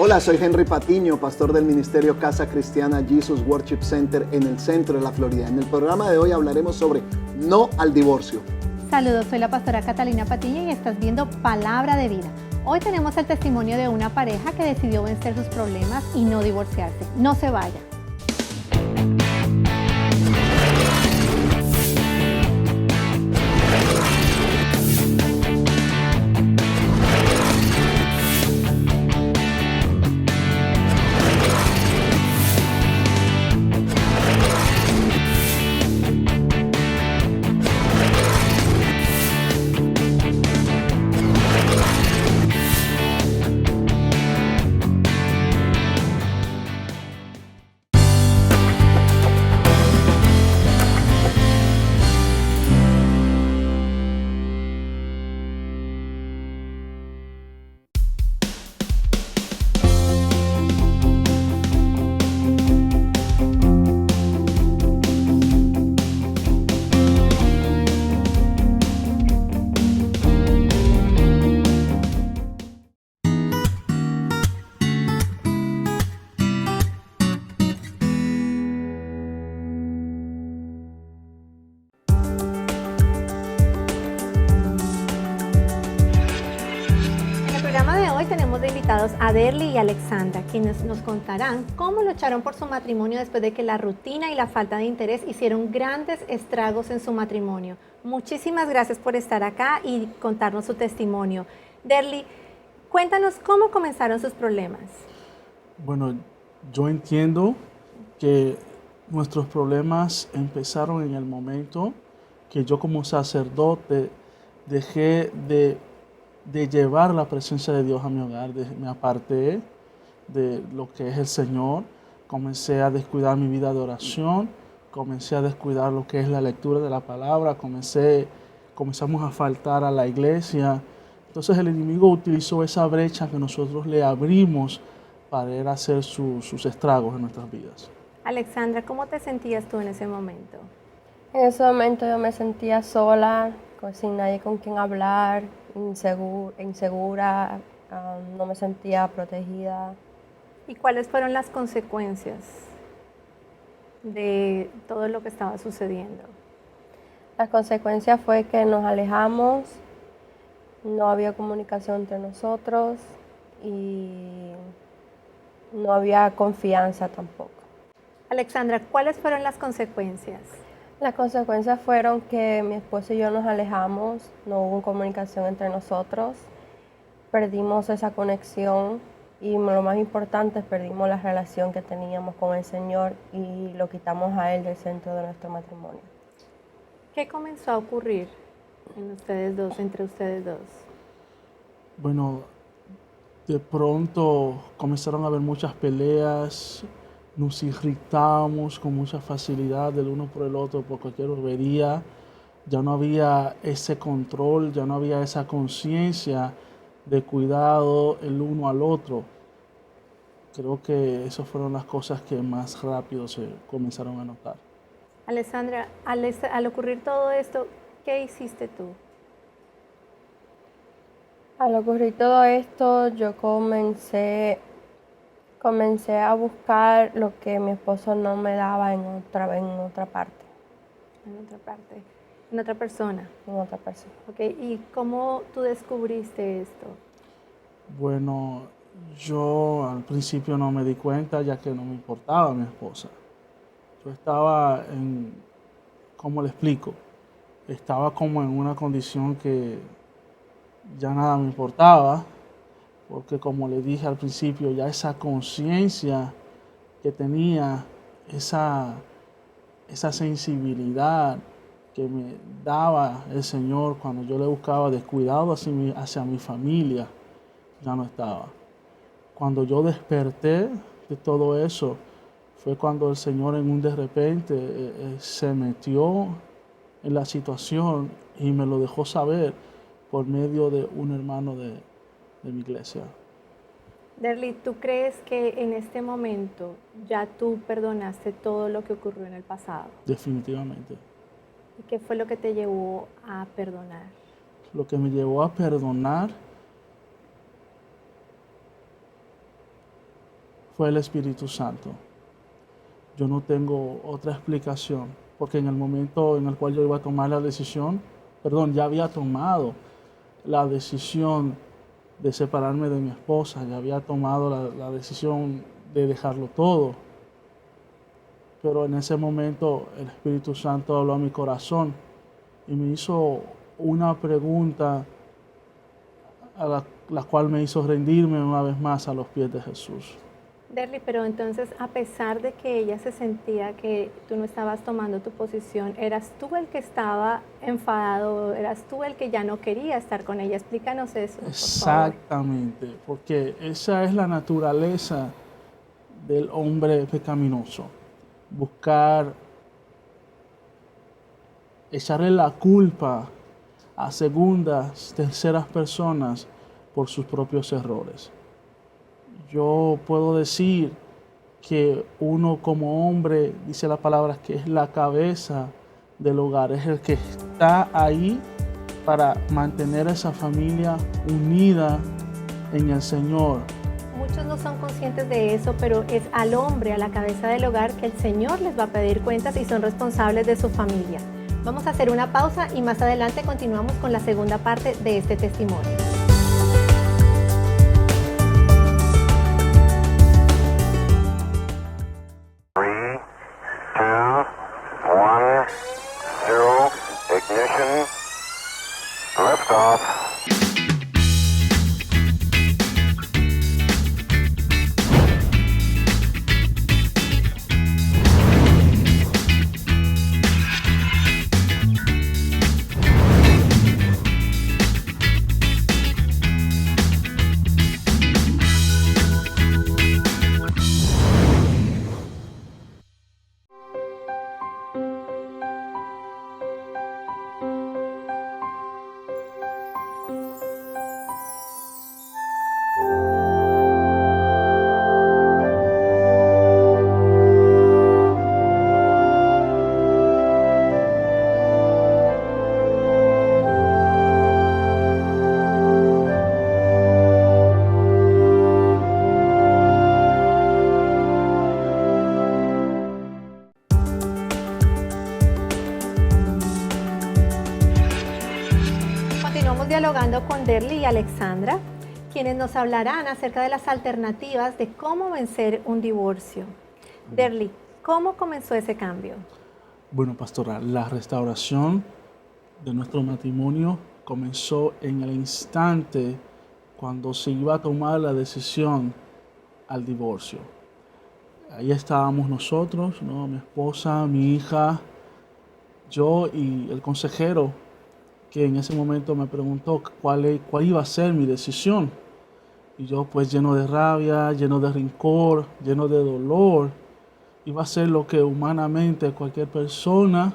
Hola, soy Henry Patiño, pastor del Ministerio Casa Cristiana Jesus Worship Center en el centro de la Florida. En el programa de hoy hablaremos sobre no al divorcio. Saludos, soy la pastora Catalina Patiño y estás viendo Palabra de Vida. Hoy tenemos el testimonio de una pareja que decidió vencer sus problemas y no divorciarse. No se vaya. Tenemos de invitados a Derly y Alexandra, quienes nos contarán cómo lucharon por su matrimonio después de que la rutina y la falta de interés hicieron grandes estragos en su matrimonio. Muchísimas gracias por estar acá y contarnos su testimonio. Derly, cuéntanos cómo comenzaron sus problemas. Bueno, yo entiendo que nuestros problemas empezaron en el momento que yo como sacerdote dejé de llevar la presencia de Dios a mi hogar, me aparté de lo que es el Señor, comencé a descuidar mi vida de oración, comencé a descuidar lo que es la lectura de la palabra, comenzamos a faltar a la iglesia. Entonces el enemigo utilizó esa brecha que nosotros le abrimos para él hacer sus estragos en nuestras vidas. Alexandra, ¿cómo te sentías tú en ese momento? En ese momento yo me sentía sola, sin nadie con quien hablar, insegura, no me sentía protegida. ¿Y cuáles fueron las consecuencias de todo lo que estaba sucediendo? La consecuencia fue que nos alejamos, no había comunicación entre nosotros y no había confianza tampoco. Alexandra, ¿cuáles fueron las consecuencias? Las consecuencias fueron que mi esposo y yo nos alejamos, no hubo comunicación entre nosotros, perdimos esa conexión y lo más importante es perdimos la relación que teníamos con el Señor y lo quitamos a Él del centro de nuestro matrimonio. ¿Qué comenzó a ocurrir entre ustedes dos? Bueno, de pronto comenzaron a haber muchas peleas, nos irritábamos con mucha facilidad del uno por el otro por cualquier bobería. Ya no había ese control, ya no había esa conciencia de cuidado el uno al otro. Creo que esas fueron las cosas que más rápido se comenzaron a notar. Alexandra, al ocurrir todo esto, ¿qué hiciste tú? Al ocurrir todo esto, yo comencé a buscar lo que mi esposo no me daba en otra parte. En otra parte, en otra persona. En otra persona. Okay. ¿Y cómo tú descubriste esto? Bueno, yo al principio no me di cuenta ya que no me importaba mi esposa. Yo estaba ¿cómo le explico? Estaba como en una condición que ya nada me importaba, porque como le dije al principio, ya esa conciencia que tenía, esa sensibilidad que me daba el Señor cuando yo le buscaba descuidado hacia mi familia, ya no estaba. Cuando yo desperté de todo eso, fue cuando el Señor en un de repente se metió en la situación y me lo dejó saber por medio de un hermano de mi iglesia. Derly, ¿tú crees que en este momento ya tú perdonaste todo lo que ocurrió en el pasado? Definitivamente. ¿Y qué fue lo que te llevó a perdonar? Lo que me llevó a perdonar fue el Espíritu Santo. Yo no tengo otra explicación, porque en el momento en el cual yo iba a tomar la decisión, ya había tomado la decisión de separarme de mi esposa, ya había tomado la decisión de dejarlo todo. Pero en ese momento el Espíritu Santo habló a mi corazón y me hizo una pregunta a la cual me hizo rendirme una vez más a los pies de Jesús. Derly, pero entonces, a pesar de que ella se sentía que tú no estabas tomando tu posición, ¿eras tú el que estaba enfadado? ¿Eras tú el que ya no quería estar con ella? Explícanos eso, por favor. Exactamente, porque esa es la naturaleza del hombre pecaminoso. Buscar echarle la culpa a segundas, terceras personas por sus propios errores. Yo puedo decir que uno como hombre, dice la palabra, que es la cabeza del hogar, es el que está ahí para mantener a esa familia unida en el Señor. Muchos no son conscientes de eso, pero es al hombre, a la cabeza del hogar, que el Señor les va a pedir cuentas y son responsables de su familia. Vamos a hacer una pausa y más adelante continuamos con la segunda parte de este testimonio. Ignition, liftoff. Dialogando con Derly y Alexandra, quienes nos hablarán acerca de las alternativas de cómo vencer un divorcio. Derly, ¿cómo comenzó ese cambio? Bueno, pastora, la restauración de nuestro matrimonio comenzó en el instante cuando se iba a tomar la decisión al divorcio. Ahí estábamos nosotros, ¿no? Mi esposa, mi hija, yo y el consejero, que en ese momento me preguntó cuál iba a ser mi decisión. Y yo, pues, lleno de rabia, lleno de rencor, lleno de dolor, iba a hacer lo que humanamente cualquier persona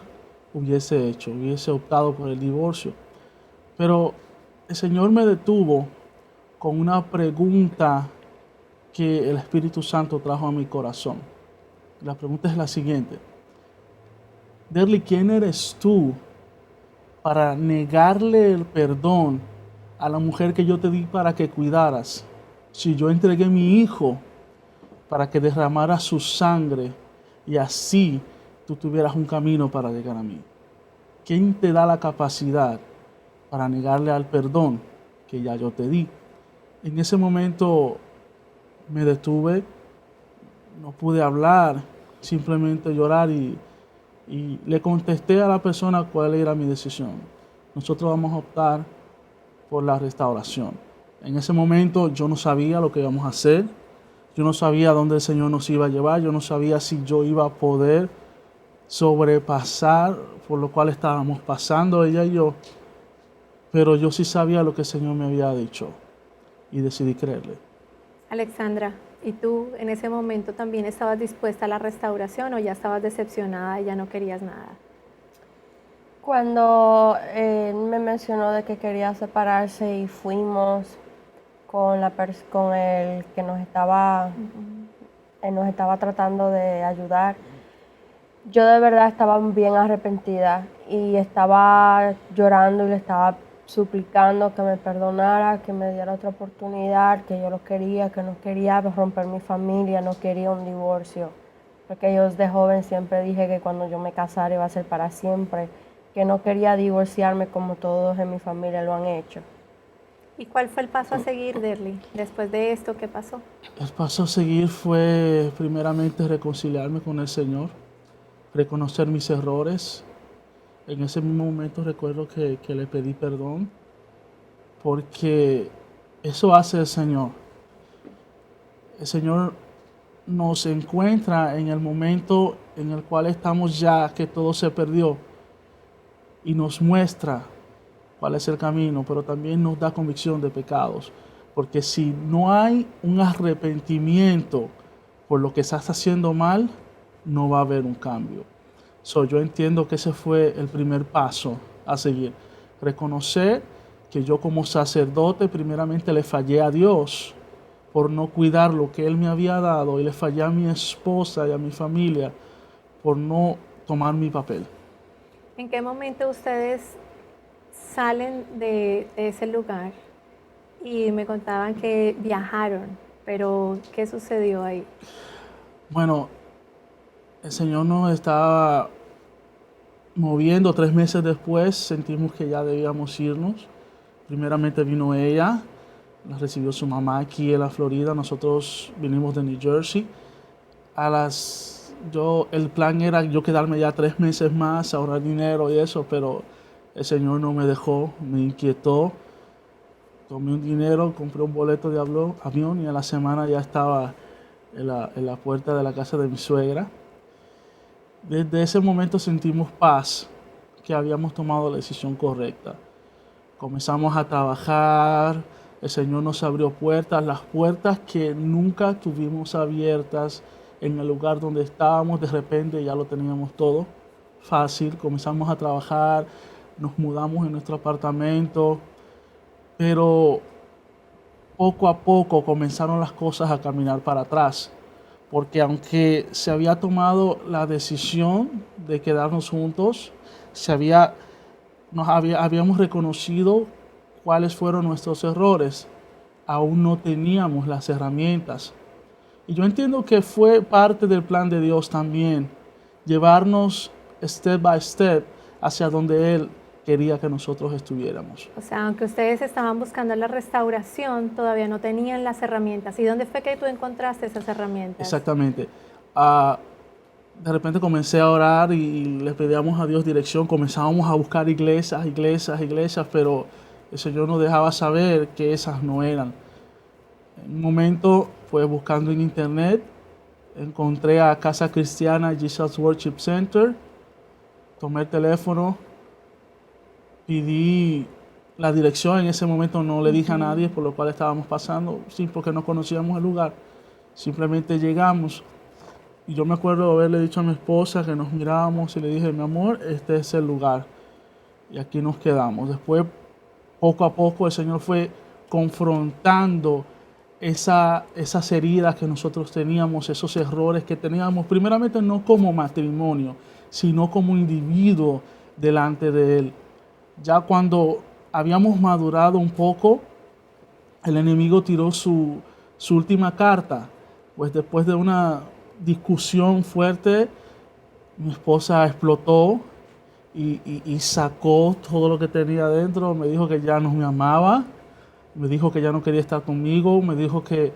hubiese hecho, hubiese optado por el divorcio. Pero el Señor me detuvo con una pregunta que el Espíritu Santo trajo a mi corazón. La pregunta es la siguiente: Derly, ¿quién eres tú para negarle el perdón a la mujer que yo te di para que cuidaras, si yo entregué a mi hijo para que derramara su sangre y así tú tuvieras un camino para llegar a mí? ¿Quién te da la capacidad para negarle al perdón que ya yo te di? En ese momento me detuve, no pude hablar, simplemente llorar y le contesté a la persona cuál era mi decisión. Nosotros vamos a optar por la restauración. En ese momento yo no sabía lo que íbamos a hacer, yo no sabía dónde el Señor nos iba a llevar, yo no sabía si yo iba a poder sobrepasar por lo cual estábamos pasando ella y yo, pero yo sí sabía lo que el Señor me había dicho y decidí creerle. Alexandra, ¿y tú en ese momento también estabas dispuesta a la restauración o ya estabas decepcionada y ya no querías nada? Cuando él me mencionó de que quería separarse y fuimos con el que nos estaba tratando de ayudar, yo de verdad estaba bien arrepentida y estaba llorando y le estaba suplicando que me perdonara, que me diera otra oportunidad, que yo lo quería, que no quería romper mi familia, no quería un divorcio. Porque yo desde joven siempre dije que cuando yo me casara iba a ser para siempre, que no quería divorciarme como todos en mi familia lo han hecho. ¿Y cuál fue el paso a seguir, Derly? Después de esto, ¿qué pasó? El paso a seguir fue primeramente reconciliarme con el Señor, reconocer mis errores. En ese mismo momento recuerdo que le pedí perdón, porque eso hace el Señor. El Señor nos encuentra en el momento en el cual estamos ya, que todo se perdió, y nos muestra cuál es el camino, pero también nos da convicción de pecados. Porque si no hay un arrepentimiento por lo que estás haciendo mal, no va a haber un cambio. Yo entiendo que ese fue el primer paso a seguir. Reconocer que yo como sacerdote primeramente le fallé a Dios por no cuidar lo que Él me había dado, y le fallé a mi esposa y a mi familia por no tomar mi papel. ¿En qué momento ustedes salen de ese lugar? Y me contaban que viajaron, pero ¿qué sucedió ahí? Bueno, el Señor nos estaba moviendo. 3 meses después sentimos que ya debíamos irnos. Primeramente vino ella, la recibió su mamá aquí en la Florida. Nosotros vinimos de New Jersey. El plan era yo quedarme ya 3 meses más, ahorrar dinero y eso, pero el Señor no me dejó, me inquietó. Tomé un dinero, compré un boleto de avión y a la semana ya estaba en la puerta de la casa de mi suegra. Desde ese momento sentimos paz, que habíamos tomado la decisión correcta. Comenzamos a trabajar, el Señor nos abrió puertas, las puertas que nunca tuvimos abiertas en el lugar donde estábamos. De repente ya lo teníamos todo fácil, comenzamos a trabajar, nos mudamos en nuestro apartamento, pero poco a poco comenzaron las cosas a caminar para atrás, porque aunque se había tomado la decisión de quedarnos juntos, habíamos reconocido cuáles fueron nuestros errores, aún no teníamos las herramientas. Y yo entiendo que fue parte del plan de Dios también, llevarnos step by step hacia donde Él quería que nosotros estuviéramos. O sea, aunque ustedes estaban buscando la restauración, todavía no tenían las herramientas. ¿Y dónde fue que tú encontraste esas herramientas? Exactamente. De repente comencé a orar y le pedíamos a Dios dirección. Comenzábamos a buscar iglesias, pero el Señor nos dejaba saber que esas no eran. En un momento, pues buscando en internet, encontré a Casa Cristiana Jesus Worship Center. Tomé el teléfono, pedí la dirección. En ese momento no le dije a nadie por lo cual estábamos pasando, sí, porque no conocíamos el lugar. Simplemente llegamos. Y yo me acuerdo haberle dicho a mi esposa que nos mirábamos y le dije, mi amor, este es el lugar. Y aquí nos quedamos. Después, poco a poco, el Señor fue confrontando esas heridas que nosotros teníamos, esos errores que teníamos, primeramente no como matrimonio, sino como individuo delante de Él. Ya cuando habíamos madurado un poco, el enemigo tiró su última carta. Pues después de una discusión fuerte, mi esposa explotó y sacó todo lo que tenía adentro. Me dijo que ya no me amaba, me dijo que ya no quería estar conmigo, me dijo que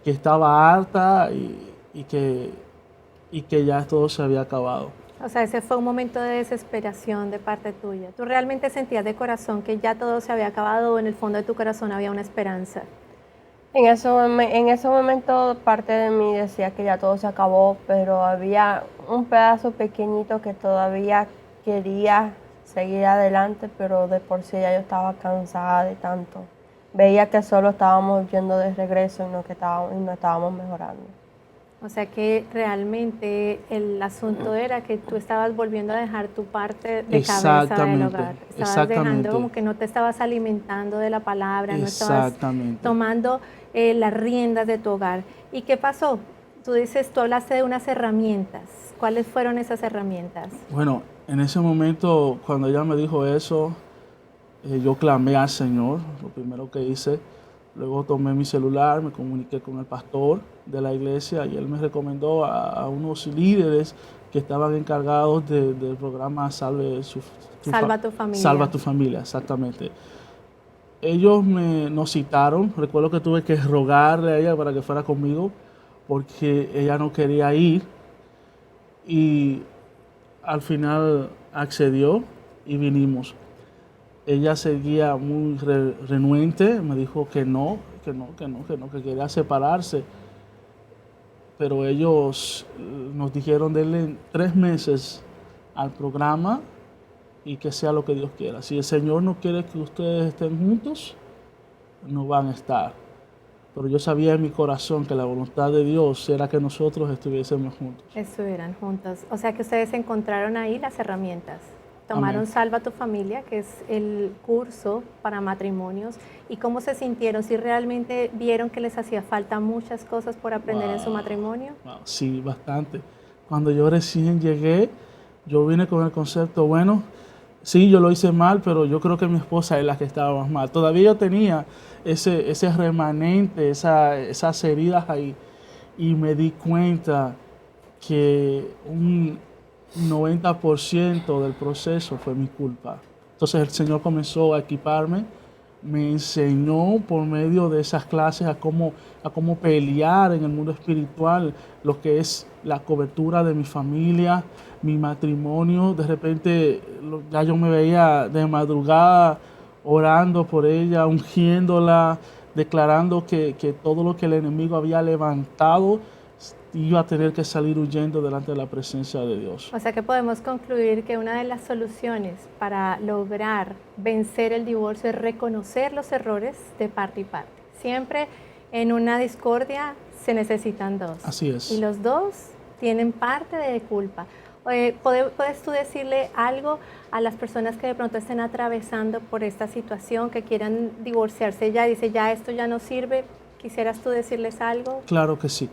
estaba harta y que ya todo se había acabado. O sea, ese fue un momento de desesperación de parte tuya. ¿Tú realmente sentías de corazón que ya todo se había acabado o en el fondo de tu corazón había una esperanza? En ese momento parte de mí decía que ya todo se acabó, pero había un pedazo pequeñito que todavía quería seguir adelante, pero de por sí ya yo estaba cansada de tanto. Veía que solo estábamos yendo de regreso y no estábamos mejorando. O sea que realmente el asunto era que tú estabas volviendo a dejar tu parte de cabeza del hogar. Estabas dejando como que no te estabas alimentando de la palabra, no estabas tomando las riendas de tu hogar. ¿Y qué pasó? Tú hablaste de unas herramientas. ¿Cuáles fueron esas herramientas? Bueno, en ese momento, cuando ella me dijo eso, yo clamé al Señor, lo primero que hice. Luego tomé mi celular, me comuniqué con el pastor de la iglesia y él me recomendó a unos líderes que estaban encargados del programa Salva tu Familia. Salva tu Familia, exactamente. Ellos nos citaron, recuerdo que tuve que rogarle a ella para que fuera conmigo porque ella no quería ir y al final accedió y vinimos. Ella seguía muy renuente, me dijo que que quería separarse. Pero ellos nos dijeron denle 3 meses al programa y que sea lo que Dios quiera. Si el Señor no quiere que ustedes estén juntos, no van a estar. Pero yo sabía en mi corazón que la voluntad de Dios era que nosotros estuviésemos juntos. Estuvieran juntos. O sea que ustedes encontraron ahí las herramientas. Tomaron Amén. Salva tu Familia, que es el curso para matrimonios. ¿Y cómo se sintieron? ¿Si realmente vieron que les hacía falta muchas cosas por aprender en su matrimonio? Sí, bastante. Cuando yo recién llegué, yo vine con el concepto, bueno, sí, yo lo hice mal, pero yo creo que mi esposa es la que estaba más mal. Todavía yo tenía ese remanente, esas heridas ahí. Y me di cuenta que un 90% del proceso fue mi culpa. Entonces el Señor comenzó a equiparme, me enseñó por medio de esas clases a cómo pelear en el mundo espiritual, lo que es la cobertura de mi familia, mi matrimonio. De repente ya yo me veía de madrugada orando por ella, ungiéndola, declarando que todo lo que el enemigo había levantado iba a tener que salir huyendo delante de la presencia de Dios. O sea que podemos concluir que una de las soluciones para lograr vencer el divorcio es reconocer los errores de parte y parte. Siempre en una discordia se necesitan dos. Así es. Y los dos tienen parte de culpa. ¿Puedes tú decirle algo a las personas que de pronto estén atravesando por esta situación, que quieran divorciarse ya? Dice, ya esto ya no sirve. ¿Quisieras tú decirles algo? Claro que sí.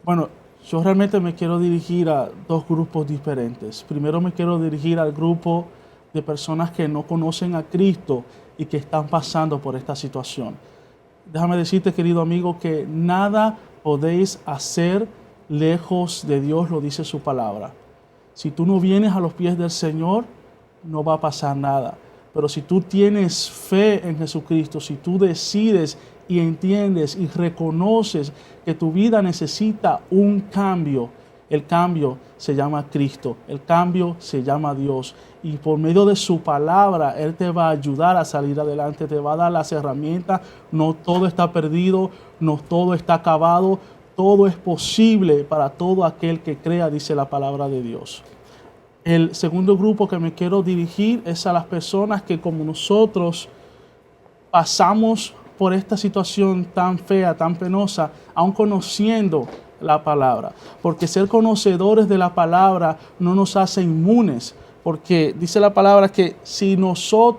Bueno, yo realmente me quiero dirigir a 2 grupos diferentes. Primero me quiero dirigir al grupo de personas que no conocen a Cristo y que están pasando por esta situación. Déjame decirte, querido amigo, que nada podéis hacer lejos de Dios, lo dice su palabra. Si tú no vienes a los pies del Señor, no va a pasar nada. Pero si tú tienes fe en Jesucristo, si tú decides y entiendes y reconoces que tu vida necesita un cambio, el cambio se llama Cristo, el cambio se llama Dios. Y por medio de su palabra, Él te va a ayudar a salir adelante, te va a dar las herramientas. No todo está perdido, no todo está acabado, todo es posible para todo aquel que crea, dice la palabra de Dios. El segundo grupo que me quiero dirigir es a las personas que, como nosotros, pasamos por esta situación tan fea, tan penosa, aún conociendo la palabra. Porque ser conocedores de la palabra no nos hace inmunes. Porque dice la palabra que si nuestra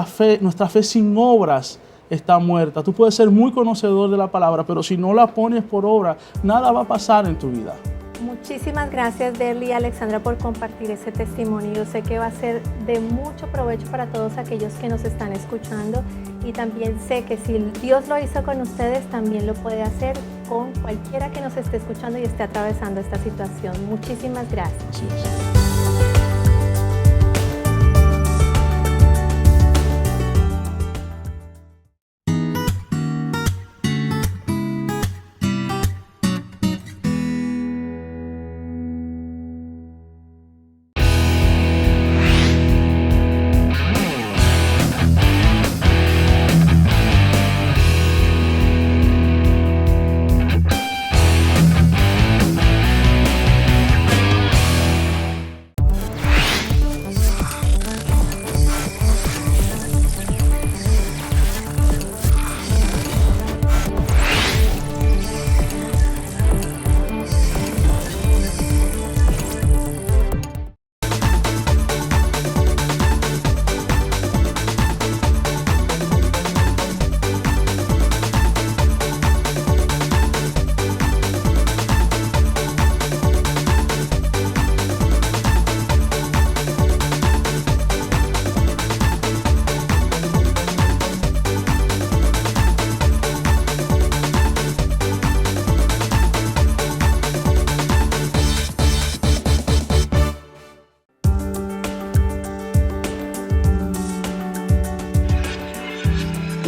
fe sin obras está muerta. Tú puedes ser muy conocedor de la palabra, pero si no la pones por obra, nada va a pasar en tu vida. Muchísimas gracias, Derly y Alexandra, por compartir ese testimonio. Yo sé que va a ser de mucho provecho para todos aquellos que nos están escuchando, y también sé que si Dios lo hizo con ustedes, también lo puede hacer con cualquiera que nos esté escuchando y esté atravesando esta situación. Muchísimas gracias. Así es.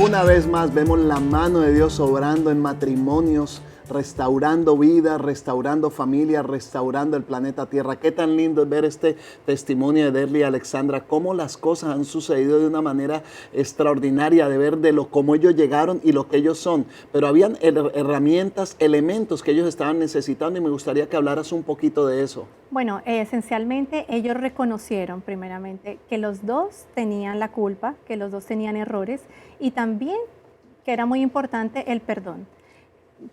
Una vez más vemos la mano de Dios obrando en matrimonios, restaurando vidas, restaurando familias, restaurando el planeta Tierra. Qué tan lindo es ver este testimonio de Derly y Alexandra, cómo las cosas han sucedido de una manera extraordinaria, de ver cómo ellos llegaron y lo que ellos son. Pero habían herramientas, elementos que ellos estaban necesitando y me gustaría que hablaras un poquito de eso. Bueno, esencialmente ellos reconocieron primeramente que los dos tenían la culpa, que los dos tenían errores y también que era muy importante el perdón.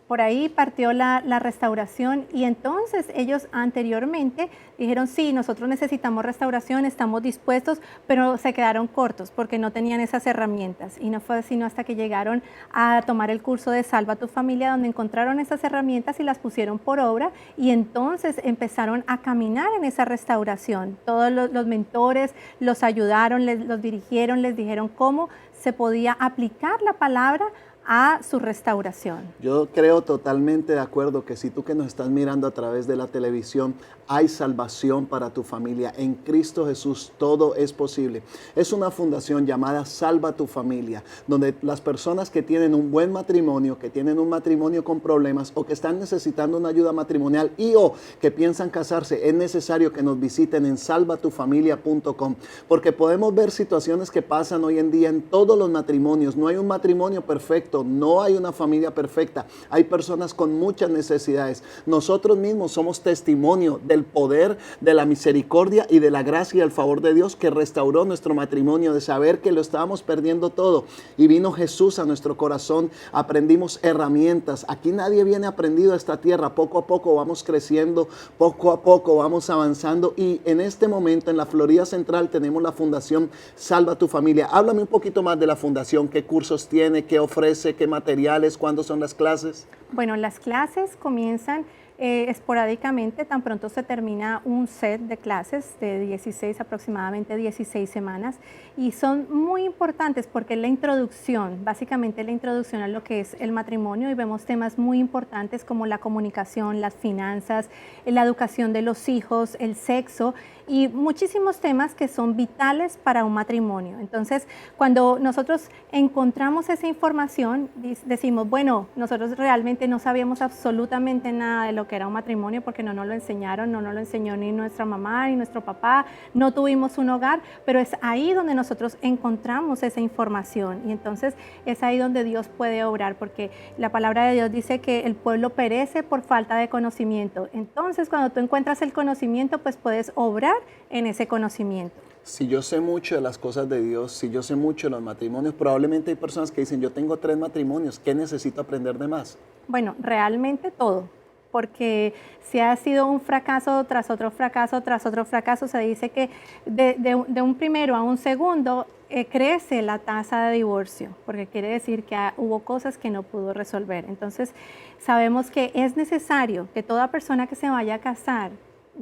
Por ahí partió la restauración y entonces ellos anteriormente dijeron, sí, nosotros necesitamos restauración, estamos dispuestos, pero se quedaron cortos porque no tenían esas herramientas. Y no fue sino hasta que llegaron a tomar el curso de Salva tu Familia, donde encontraron esas herramientas y las pusieron por obra y entonces empezaron a caminar en esa restauración. Todos los mentores los ayudaron, los dirigieron, les dijeron cómo se podía aplicar la palabra a su restauración. Yo creo totalmente de acuerdo que si tú que nos estás mirando a través de la televisión, hay salvación para tu familia. En Cristo Jesús todo es posible. Es una fundación llamada Salva tu Familia, donde las personas que tienen un buen matrimonio, que tienen un matrimonio con problemas o que están necesitando una ayuda matrimonial y o que piensan casarse, es necesario que nos visiten en salvatufamilia.com, porque podemos ver situaciones que pasan hoy en día en todos los matrimonios. No hay un matrimonio perfecto, no hay una familia perfecta. Hay personas con muchas necesidades. Nosotros mismos somos testimonio del poder, de la misericordia y de la gracia y el favor de Dios que restauró nuestro matrimonio, de saber que lo estábamos perdiendo todo y vino Jesús a nuestro corazón. Aprendimos herramientas. Aquí nadie viene aprendido a esta tierra. Poco a poco vamos creciendo, poco a poco vamos avanzando y en este momento en la Florida Central tenemos la Fundación Salva tu Familia. Háblame un poquito más de la fundación, qué cursos tiene, qué ofrece, qué materiales, cuándo son las clases. Bueno, las clases comienzan esporádicamente, tan pronto se termina un set de clases de aproximadamente 16 semanas y son muy importantes porque es la introducción, básicamente la introducción a lo que es el matrimonio y vemos temas muy importantes como la comunicación, las finanzas, la educación de los hijos, el sexo y muchísimos temas que son vitales para un matrimonio. Entonces, cuando nosotros encontramos esa información, decimos, bueno, nosotros realmente no sabíamos absolutamente nada de lo que era un matrimonio porque no nos lo enseñaron, no nos lo enseñó ni nuestra mamá ni nuestro papá, no tuvimos un hogar, pero es ahí donde nosotros encontramos esa información y entonces es ahí donde Dios puede obrar porque la palabra de Dios dice que el pueblo perece por falta de conocimiento. Entonces, cuando tú encuentras el conocimiento, pues puedes obrar en ese conocimiento. Si yo sé mucho de las cosas de Dios, si yo sé mucho de los matrimonios, probablemente hay personas que dicen, yo tengo 3 matrimonios, ¿qué necesito aprender de más? Bueno, realmente todo, porque si ha sido un fracaso tras otro fracaso, tras otro fracaso, se dice que de un primero a un segundo crece la tasa de divorcio, porque quiere decir que hubo cosas que no pudo resolver. Entonces, sabemos que es necesario que toda persona que se vaya a casar,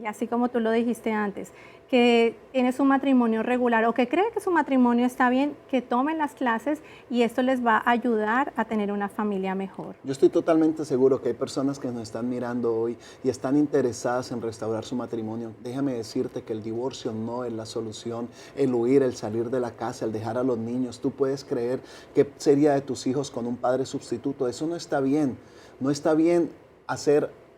y así como tú lo dijiste antes, que tiene su matrimonio regular o que cree que su matrimonio está bien, que tomen las clases y esto les va a ayudar a tener una familia mejor. Yo estoy totalmente seguro que hay personas que nos están mirando hoy y están interesadas en restaurar su matrimonio. Déjame decirte que el divorcio no es la solución, el huir, el salir de la casa, el dejar a los niños. Tú puedes creer que sería de tus hijos con un padre sustituto. Eso no está bien. No está bien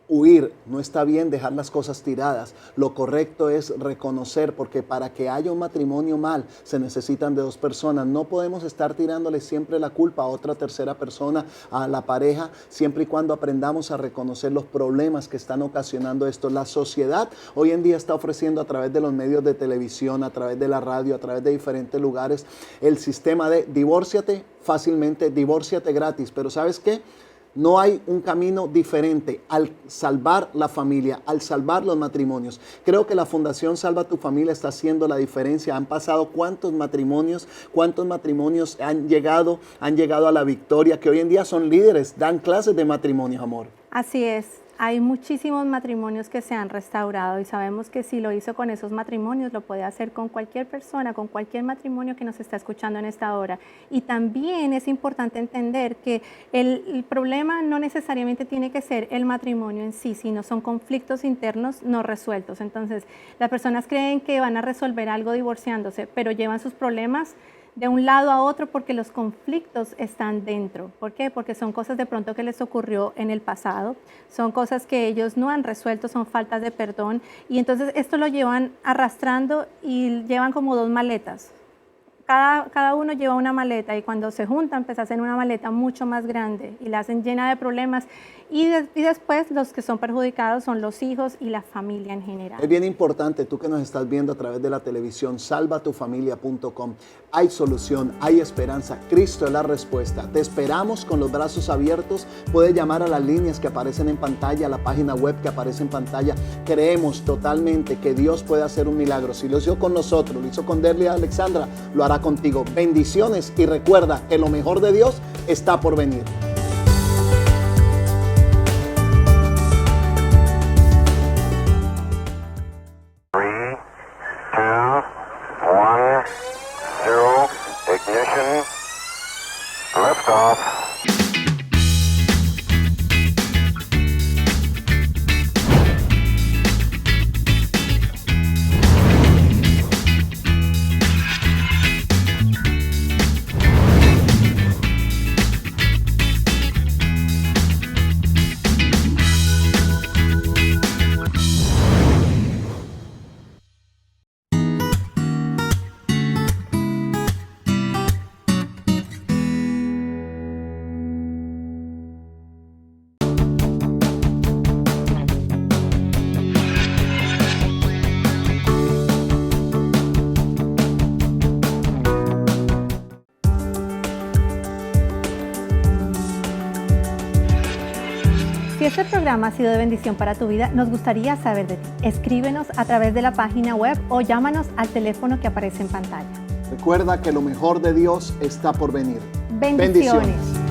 huir, no está bien dejar las cosas tiradas. Lo correcto es reconocer, porque para que haya un matrimonio mal se necesitan de 2 personas. No podemos estar tirándole siempre la culpa a otra tercera persona, a la pareja, siempre y cuando aprendamos a reconocer los problemas que están ocasionando esto. La sociedad hoy en día está ofreciendo a través de los medios de televisión, a través de la radio, a través de diferentes lugares, el sistema de divórciate fácilmente, divórciate gratis. Pero ¿sabes qué? No hay un camino diferente al salvar la familia, al salvar los matrimonios. Creo que la Fundación Salva tu Familia está haciendo la diferencia. Han pasado cuántos matrimonios han llegado a la victoria, que hoy en día son líderes, dan clases de matrimonios, amor. Así es. Hay muchísimos matrimonios que se han restaurado y sabemos que si lo hizo con esos matrimonios, lo puede hacer con cualquier persona, con cualquier matrimonio que nos está escuchando en esta hora. Y también es importante entender que el problema no necesariamente tiene que ser el matrimonio en sí, sino son conflictos internos no resueltos. Entonces, las personas creen que van a resolver algo divorciándose, pero llevan sus problemas de un lado a otro porque los conflictos están dentro. ¿Por qué? Porque son cosas de pronto que les ocurrió en el pasado, son cosas que ellos no han resuelto, son faltas de perdón y entonces esto lo llevan arrastrando y llevan como dos maletas. Cada uno lleva una maleta y cuando se juntan pues hacen una maleta mucho más grande y la hacen llena de problemas y después los que son perjudicados son los hijos y la familia en general. Es bien importante, tú que nos estás viendo a través de la televisión, salvatufamilia.com. Hay solución, hay esperanza, Cristo es la respuesta. Te esperamos con los brazos abiertos. Puedes llamar a las líneas que aparecen en pantalla, a la página web que aparece en pantalla. Creemos totalmente que Dios puede hacer un milagro. Si lo hizo con nosotros, lo hizo con Derly y Alexandra, lo hará contigo. Bendiciones y recuerda que lo mejor de Dios está por venir. Ignition. Liftoff. Si este programa ha sido de bendición para tu vida, nos gustaría saber de ti. Escríbenos a través de la página web o llámanos al teléfono que aparece en pantalla. Recuerda que lo mejor de Dios está por venir. Bendiciones.